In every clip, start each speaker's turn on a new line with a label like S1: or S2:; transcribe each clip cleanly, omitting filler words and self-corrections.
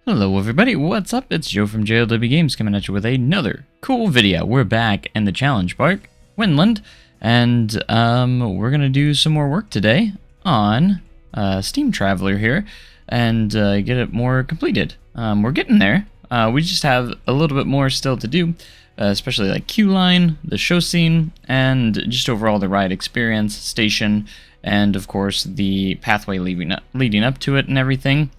S1: Hello everybody, what's up? It's Joe from JLW Games coming at you with another cool video. We're back in the Challenge Park, Winland, and we're gonna do some more work today on Steam Traveler here and get it more completed. We're getting there. We just have a little bit more still to do, especially like queue line, the show scene, and just overall the ride experience, station, and of course the pathway leading up to it and everything.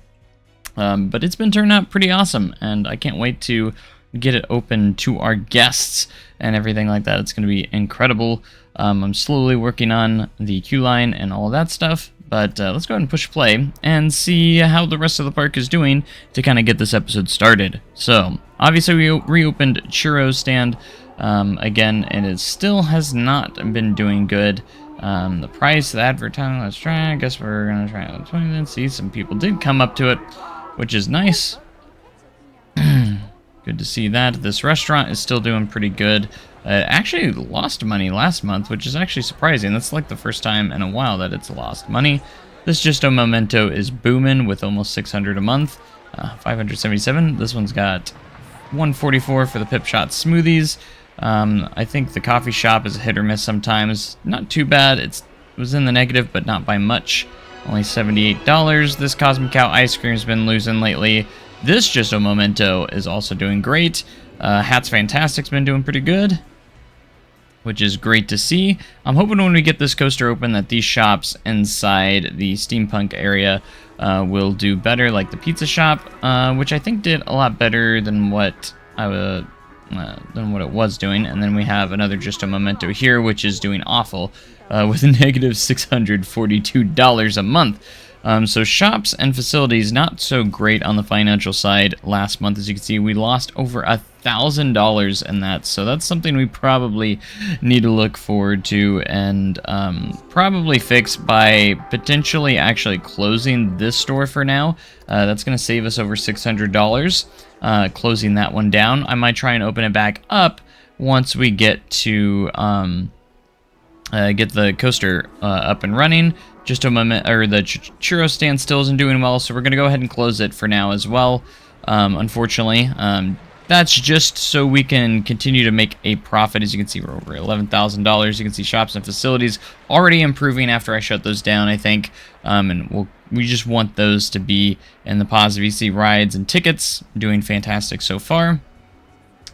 S1: But it's been turning out pretty awesome, and I can't wait to get it open to our guests and everything like that. It's going to be incredible. I'm slowly working on the queue line and all of that stuff, but let's go ahead and push play and see how the rest of the park is doing to kind of get this episode started. So, obviously we reopened Churros Stand again, and it still has not been doing good. The price, the advertising, let's try. I guess we're going to try it. Let's see, some people did come up to it, which is nice. Good to see that. This restaurant is still doing pretty good. Actually lost money last month, which is actually surprising. That's like the first time in a while that it's lost money. This Justo Memento is booming with almost 600 a month. 577. This one's got 144 for the Pip Shot smoothies. I think the coffee shop is a hit or miss sometimes. Not too bad. It was in the negative, but not by much. Only $78. This Cosmic Cow ice cream's been losing lately. This Justo Memento is also doing great. Hat's Fantastic's been doing pretty good, which is great to see. I'm hoping when we get this coaster open that these shops inside the steampunk area will do better, like the pizza shop, which I think did a lot better than what it was doing. And then we have another Justo Memento here, which is doing awful. With a negative $642 a month. So shops and facilities not so great on the financial side last month. As you can see, we lost over $1,000 in that. So that's something we probably need to look forward to and probably fix by potentially actually closing this store for now. That's going to save us over $600 closing that one down. I might try and open it back up once we get to get the coaster up and running. Just a moment, or the churro stand still isn't doing well, so we're going to go ahead and close it for now as well. Unfortunately, that's just so we can continue to make a profit. As you can see, we're over $11,000. You can see shops and facilities already improving after I shut those down, I think. And we just want those to be in the positive. You see rides and tickets doing fantastic so far.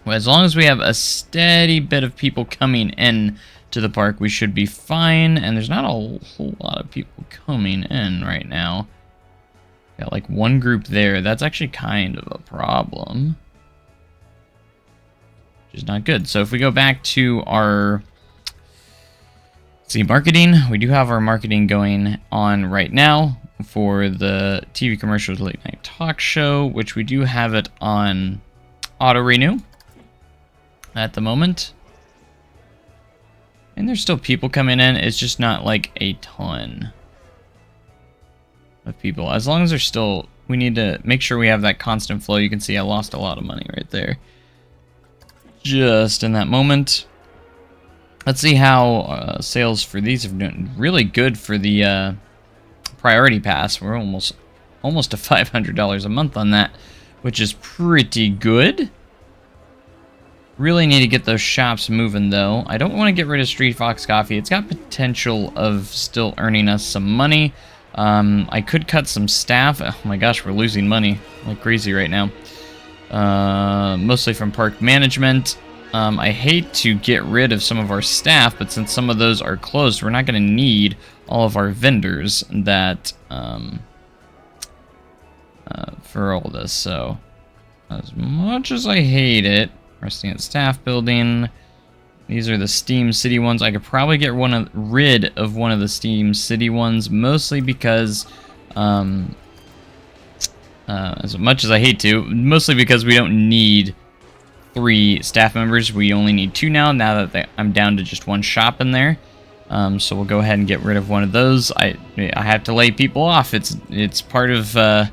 S1: Well, as long as we have a steady bit of people coming in to the park, we should be fine, and there's not a whole lot of people coming in right now. Got like one group there. That's actually kind of a problem, which is not good. So if we go back to our marketing, we do have our marketing going on right now for the TV commercials late night talk show, which we do have it on auto renew at the moment. And there's still people coming in. It's just not like a ton of people. As long as there's still, we need to make sure we have that constant flow. You can see I lost a lot of money right there, just in that moment. Let's see how sales for these have been. Really good for the priority pass. We're almost to $500 a month on that, which is pretty good. Really need to get those shops moving, though. I don't want to get rid of Street Fox Coffee. It's got potential of still earning us some money. I could cut some staff. Oh my gosh, we're losing money like crazy right now. Mostly from park management. I hate to get rid of some of our staff, but since some of those are closed, we're not going to need all of our vendors that for all this. So, as much as I hate it, resting at staff building. These are the Steam City ones. I could probably get rid of one of the Steam City ones, mostly because, as much as I hate to, mostly because we don't need 3 staff members. We only need 2 now that I'm down to just 1 shop in there. So we'll go ahead and get rid of one of those. I have to lay people off. It's part of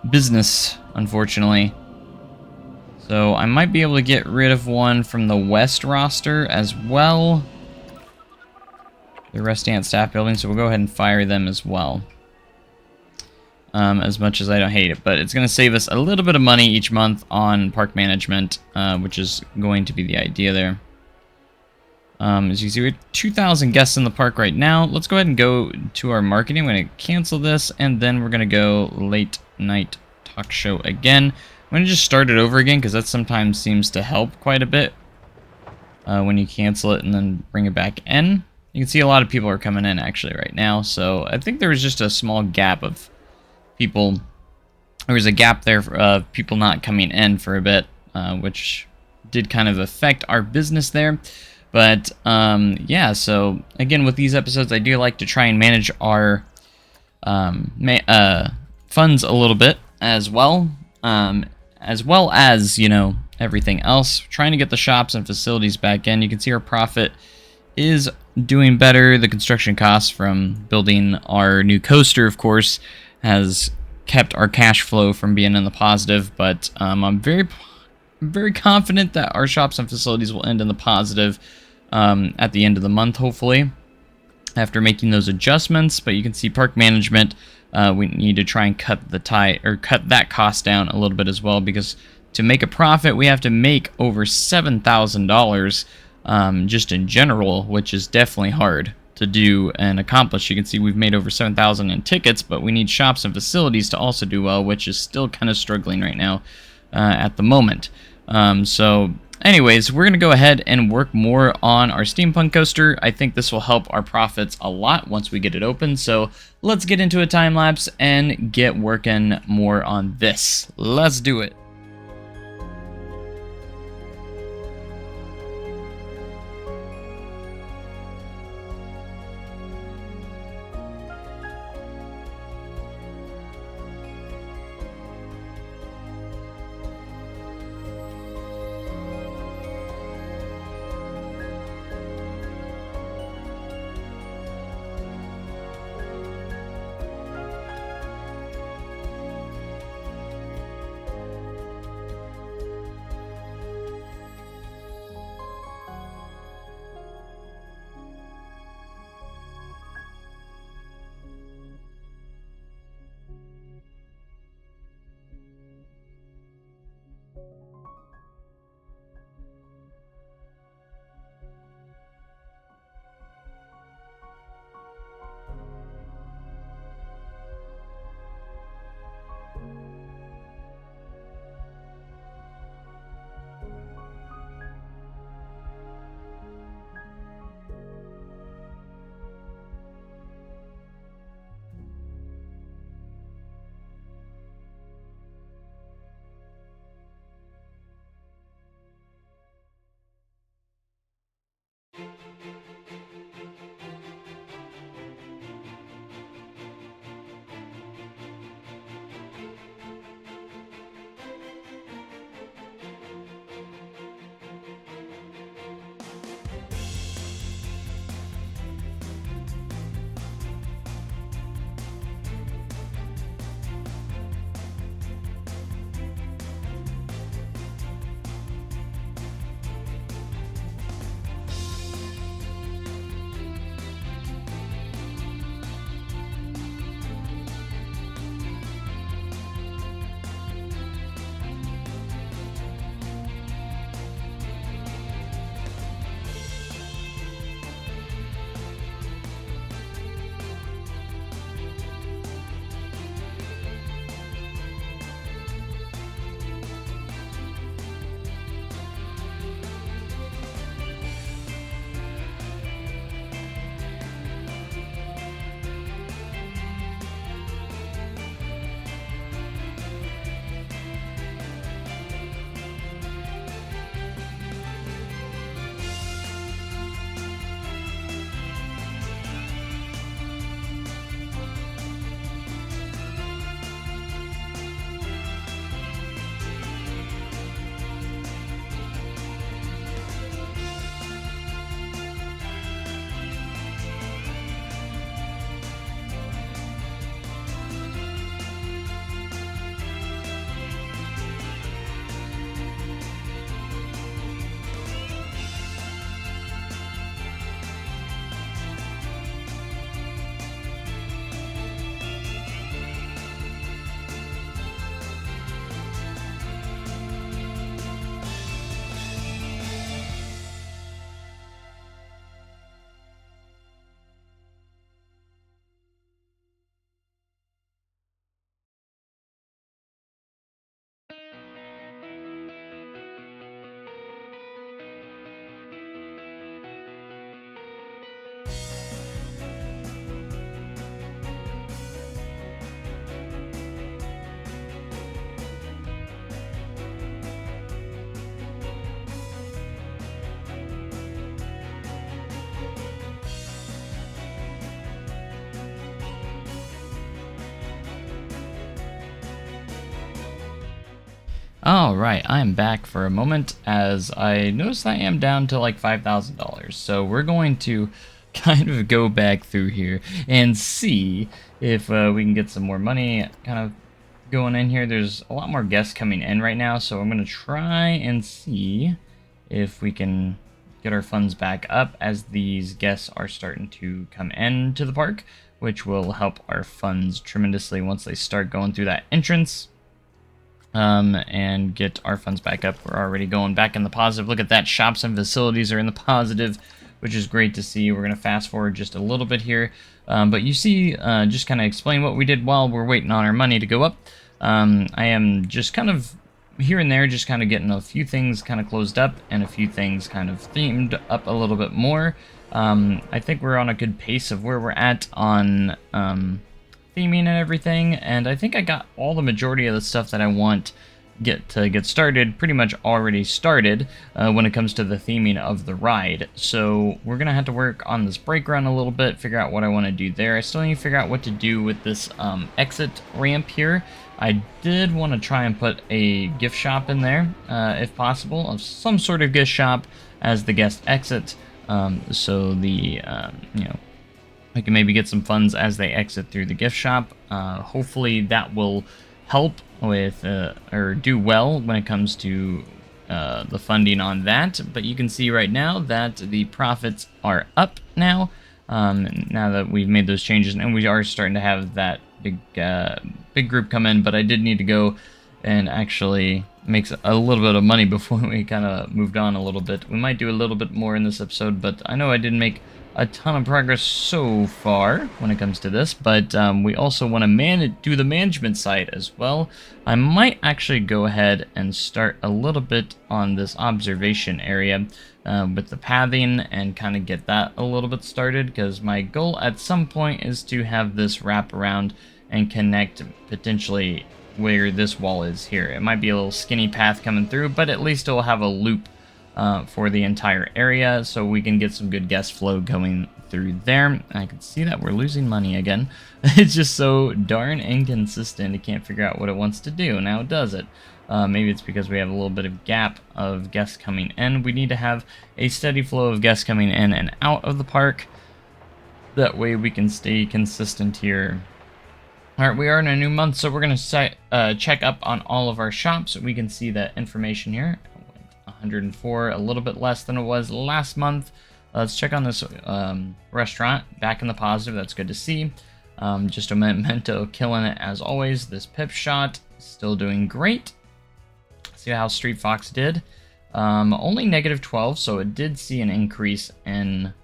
S1: business, unfortunately. So I might be able to get rid of one from the West roster as well. The resting at staff building, so we'll go ahead and fire them as well. as much as I don't hate it. But it's going to save us a little bit of money each month on park management, which is going to be the idea there. As you can see, we have 2,000 guests in the park right now. Let's go ahead and go to our marketing. I'm going to cancel this, and then we're going to go late night talk show again. I'm going to just start it over again because that sometimes seems to help quite a bit when you cancel it and then bring it back in. You can see a lot of people are coming in actually right now. So I think there was just a small gap of people. There was a gap there of people not coming in for a bit, which did kind of affect our business there. But yeah, so again, with these episodes, I do like to try and manage our funds a little bit as well as, you know, everything else. Trying to get the shops and facilities back in. You can see our profit is doing better. The construction costs from building our new coaster, of course, has kept our cash flow from being in the positive. But I'm very confident that our shops and facilities will end in the positive at the end of the month, hopefully, after making those adjustments. But you can see park management, we need to try and cut that cost down a little bit as well, because to make a profit, we have to make over $7,000 just in general, which is definitely hard to do and accomplish. You can see we've made over $7,000 in tickets, but we need shops and facilities to also do well, which is still kind of struggling right now at the moment. So anyways, we're going to go ahead and work more on our steampunk coaster. I think this will help our profits a lot once we get it open. So let's get into a time lapse and get working more on this. Let's do it. All right, I'm back for a moment as I noticed I am down to like $5,000. So we're going to kind of go back through here and see if we can get some more money kind of going in here. There's a lot more guests coming in right now, so I'm going to try and see if we can get our funds back up as these guests are starting to come into the park, which will help our funds tremendously once they start going through that entrance. And get our funds back up. We're already going back in the positive. Look at that. Shops and facilities are in the positive, which is great to see. We're going to fast forward just a little bit here. But you see, just kind of explain what we did while we're waiting on our money to go up. I am just kind of here and there, just kind of getting a few things kind of closed up and a few things kind of themed up a little bit more. I think we're on a good pace of where we're at on theming and everything, and I think I got all the majority of the stuff that I want to get started pretty much already started when it comes to the theming of the ride. So we're gonna have to work on this brake run a little bit, figure out what I want to do there. I still need to figure out what to do with this exit ramp here. I did want to try and put a gift shop in there if possible, of some sort of gift shop as the guest exit, so the I can maybe get some funds as they exit through the gift shop. Hopefully that will help with, or do well when it comes to the funding on that. But you can see right now that the profits are up now, now that we've made those changes. And we are starting to have that big group come in. But I did need to go and actually make a little bit of money before we kind of moved on a little bit. We might do a little bit more in this episode, but I know I didn't make a ton of progress so far when it comes to this, but we also want to do the management side as well. I might actually go ahead and start a little bit on this observation area with the pathing and kind of get that a little bit started, because my goal at some point is to have this wrap around and connect potentially where this wall is here. It might be a little skinny path coming through, but at least it will have a loop for the entire area, so we can get some good guest flow going through there. I can see that we're losing money again. It's just so darn inconsistent. It can't figure out what it wants to do. Now it does it. Maybe it's because we have a little bit of gap of guests coming in. We need to have a steady flow of guests coming in and out of the park. That way we can stay consistent here. Alright, we are in a new month, so we're going to check up on all of our shops. We can see that information here. 104, a little bit less than it was last month. Let's check on this restaurant, back in the positive. That's good to see. Just a memento, killing it as always. This pip shot, still doing great. See how Street Fox did. Only -12, so it did see an increase in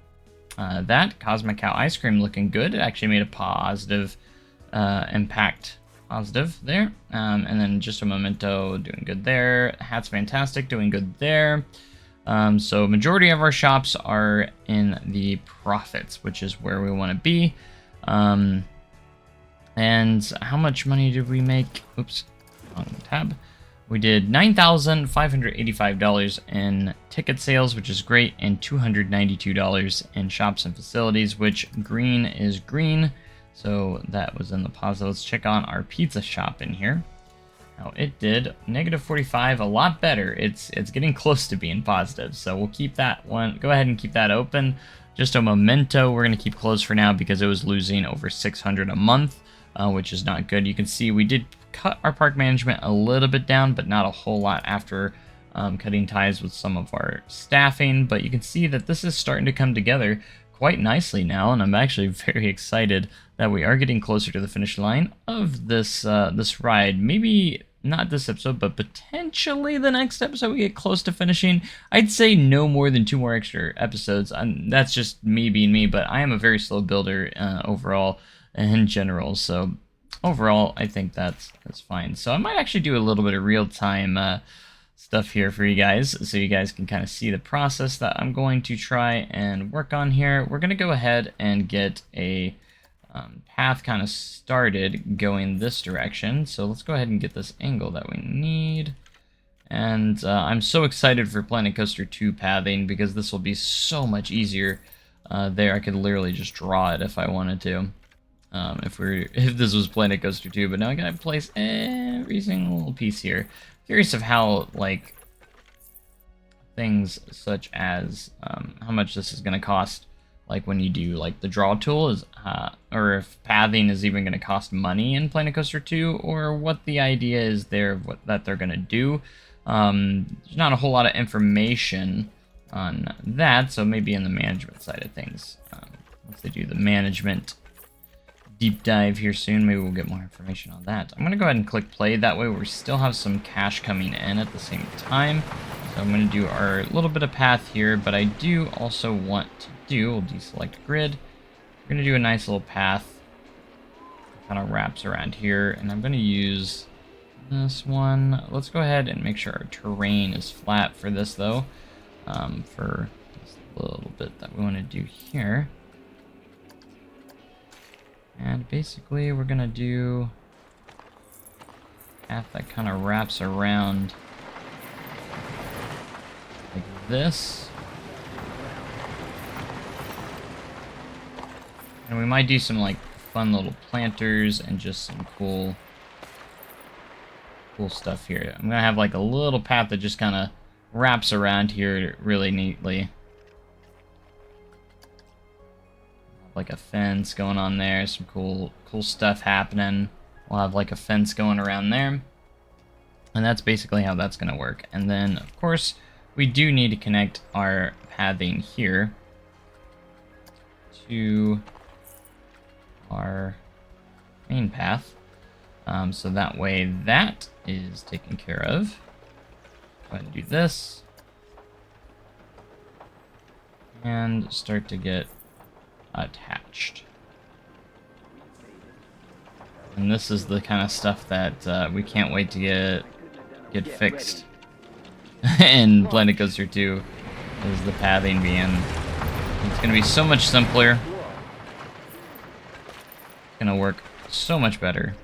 S1: that. Cosmic Cow Ice Cream looking good. It actually made a positive impact. Positive there, and then just a memento, doing good there. Hat's fantastic, doing good there. So majority of our shops are in the profits, which is where we want to be. And how much money did we make? Oops, wrong tab. We did $9,585 in ticket sales, which is great, and $292 in shops and facilities, which green is green. So that was in the positive. Let's check on our pizza shop in here. Now it did -45, a lot better. It's getting close to being positive. So we'll keep that one. Go ahead and keep that open. Just a memento. We're going to keep closed for now because it was losing over $600 a month, which is not good. You can see we did cut our park management a little bit down, but not a whole lot after cutting ties with some of our staffing. But you can see that this is starting to come together quite nicely now, and I'm actually very excited that we are getting closer to the finish line of this this ride. Maybe not this episode, but potentially the next episode we get close to finishing. I'd say no more than 2 more extra episodes. That's just me being me, but I am a very slow builder overall in general. So overall, I think that's fine. So I might actually do a little bit of real-time stuff here for you guys, so you guys can kind of see the process that I'm going to try and work on here. We're going to go ahead and get a path kind of started going this direction. So let's go ahead and get this angle that we need. And I'm so excited for Planet Coaster 2 pathing because this will be so much easier there. I could literally just draw it if I wanted to. if this was Planet Coaster 2, but now I gotta place every single little piece here. Curious of how, like, things such as how much this is gonna cost, like when you do like the draw tool is, or if pathing is even gonna cost money in Planet Coaster 2, or what the idea is there of that they're gonna do. There's not a whole lot of information on that, so maybe in the management side of things, once they do the management deep dive here soon, maybe we'll get more information on that. I'm gonna go ahead and click play, that way we still have some cash coming in at the same time. So I'm gonna do our little bit of path here, but I do also want to we'll deselect grid. We're gonna do a nice little path, kind of wraps around here, and I'm gonna use this one. Let's go ahead and make sure our terrain is flat for this though, for this little bit that we want to do here. And basically we're gonna do a path that kind of wraps around like this. And we might do some like fun little planters and just some cool stuff here. I'm gonna have like a little path that just kind of wraps around here really neatly. Like a fence going on there, some cool stuff happening. We'll have like a fence going around there. And that's basically how that's gonna work. And then of course we do need to connect our pathing here to our main path, so that way that is taken care of. Go ahead and do this and start to get attached. And this is the kind of stuff that we can't wait to get fixed in Planet Coaster 2, is the pathing being, it's gonna be so much simpler. Gonna work so much better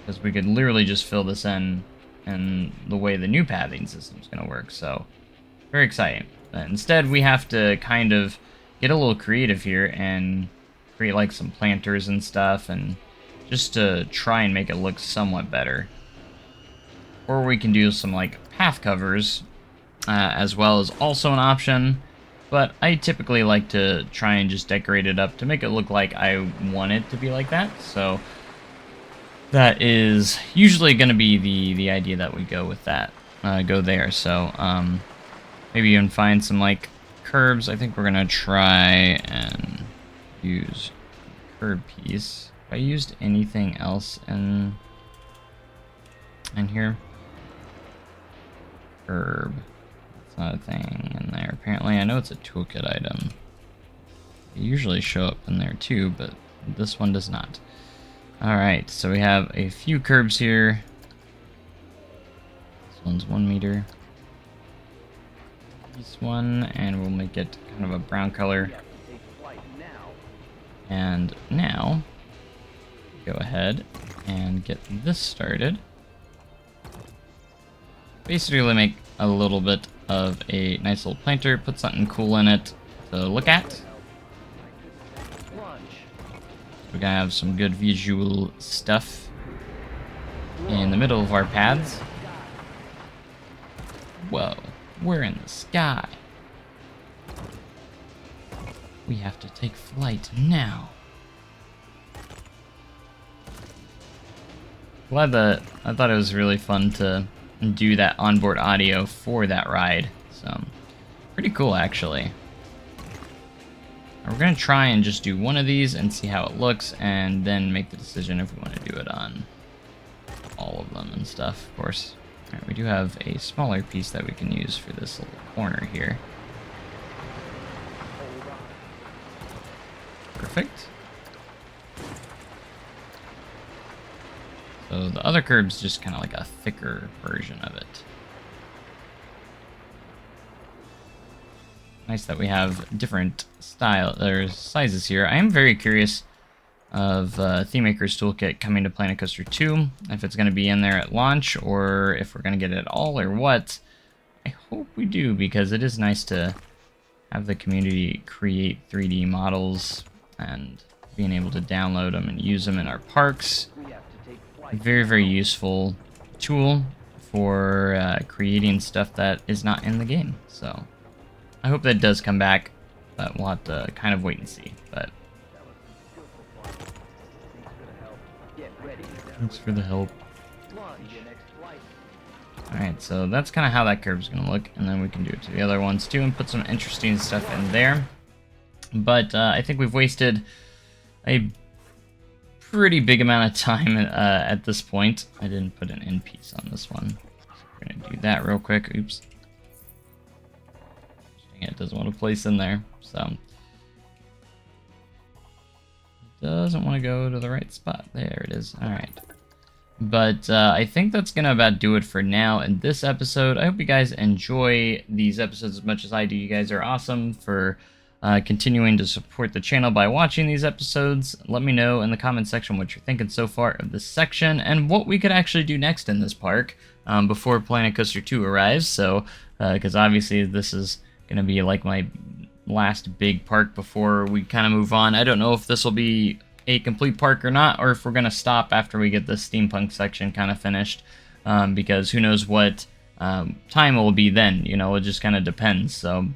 S1: because we could literally just fill this in the way the new pathing system is gonna work. So very exciting. But instead we have to kind of get a little creative here and create like some planters and stuff, and just to try and make it look somewhat better. Or we can do some like path covers as well, as also an option. But I typically like to try and just decorate it up to make it look like I want it to be like that. So that is usually going to be the idea that we go with that, go there. So maybe even find some like curbs. I think we're going to try and use curb piece. If I used anything else in here, curb. Not a thing in there. Apparently, I know it's a toolkit item. They usually show up in there too, but this one does not. Alright, so we have a few curbs here. This one's 1 meter. This one, and we'll make it kind of a brown color. And now, go ahead and get this started. Basically make a little bit of a nice little planter, put something cool in it to look at. We're gonna have some good visual stuff in the middle of our paths. Whoa, we're in the sky. We have to take flight now. Glad that I thought it was really fun to do that onboard audio for that ride. So pretty cool actually. We're gonna try and just do one of these and see how it looks, and then make the decision if we want to do it on all of them and stuff, of course. Alright, we do have a smaller piece that we can use for this little corner here. Perfect. So the other curb's just kind of like a thicker version of it. Nice that we have different sizes here. I am very curious of Theme Maker's Toolkit coming to Planet Coaster 2, if it's going to be in there at launch, or if we're going to get it all, or what. I hope we do, because it is nice to have the community create 3D models and being able to download them and use them in our parks. Very, very useful tool for creating stuff that is not in the game. So I hope that does come back, but we'll have to kind of wait and see. But thanks for the help. Alright, so that's kind of how that curve's going to look, and then we can do it to the other ones too and put some interesting stuff in there. But I think we've wasted a pretty big amount of time at this point. I didn't put an end piece on this one. So we're going to do that real quick. Oops. It doesn't want to place in there, so it doesn't want to go to the right spot. There it is. Alright. But I think that's going to about do it for now in this episode. I hope you guys enjoy these episodes as much as I do. You guys are awesome for continuing to support the channel by watching these episodes. Let me know in the comment section what you're thinking so far of this section and what we could actually do next in this park before Planet Coaster 2 arrives. So, because obviously this is going to be like my last big park before we kind of move on. I don't know if this will be a complete park or not, or if we're going to stop after we get the steampunk section kind of finished, because who knows what time it will be then, you know, it just kind of depends. So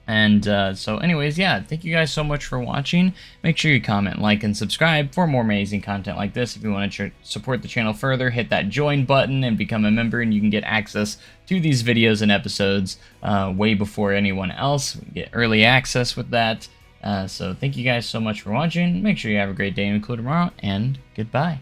S1: anyways, yeah, thank you guys so much for watching. Make sure you comment, like, and subscribe for more amazing content like this. If you want to support the channel further, hit that join button and become a member, and you can get access to these videos and episodes way before anyone else. Get early access with that. So thank you guys so much for watching. Make sure you have a great day and include tomorrow, and goodbye.